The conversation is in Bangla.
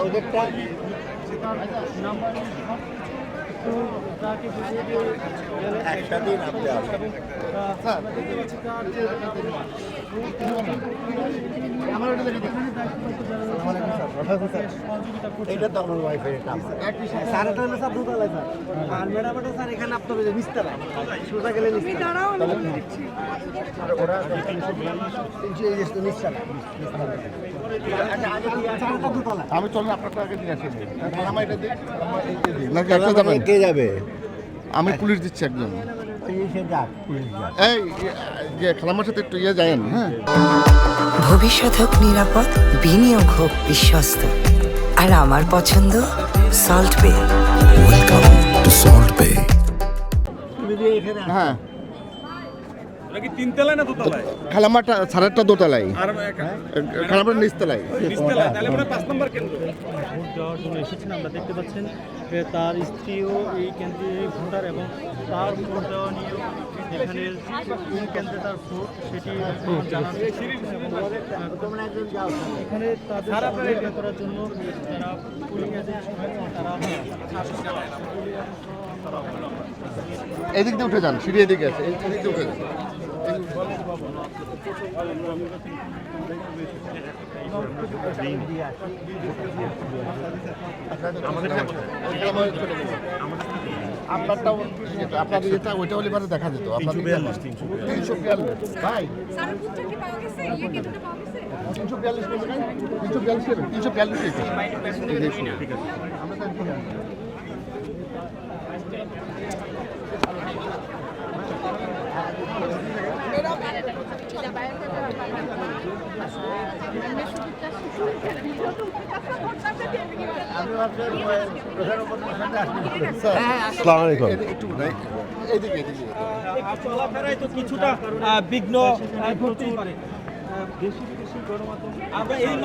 ওদেরটা একটা দিন আপনি আসবেন এটা তো আমার ওয়াইফের স্যার এটা হলো স্যার দুতলায় স্যার আর ম্যাডাম এটা স্যার এখানে আপনার নিচতলা সোজা গেলে ওরা 342 নিচতলা আমি চলেন আপনারটা আগে দিয়ে আসি কে যাবে আমি পুলিশ দিচ্ছি একজন সে যাক পুলিশ যাক এই যে খালামার সাথে একটু যায়েন হ্যাঁ ভবিষ্যৎ হোক নিরাপদ, বিনিয়োগ হোক বিশ্বস্ত, আর আমার পছন্দ সল্ট বে। ওয়েলকাম টু সল্ট বে। তুমি যে এখানে হ্যাঁ নাকি তিনতলায় না দোতলায়? খালামাটা সাড়েটা দোতলায় আর খালামাটা নিচতলায় নিচতলায়, তাহলে মনে হয় 5 নম্বর কেন্দ্র। ভোট দেওয়ার জন্য এসেছেন আমরা দেখতে পাচ্ছেন তার স্ত্রীও এই কেন্দ্রে ভোটার এবং তার ভোট দেওয়া নিয়েও এখানে কোন কেন্দ্রে তার ভোট সেটি জানানো এখানে তাদের পরীক্ষা করার জন্য যারা পুলিং এজেন্ট তারা এদিক দিয়ে উঠে যান সিঁড়ি এদিকে আছে এদিক দিয়ে উঠে যান আপনারটাও আপনাদের যেটা ওইটা হলে এবারে দেখা যেত আপনাদের 342 ভাই 342 আসসালামু আলাইকুম একটু এদিকে এদিকে চলাফেরায় তো কিছুটা বিঘ্ন ঘটতেই পারে। দেশি বিদেশি গণমাধ্যম আমরা এই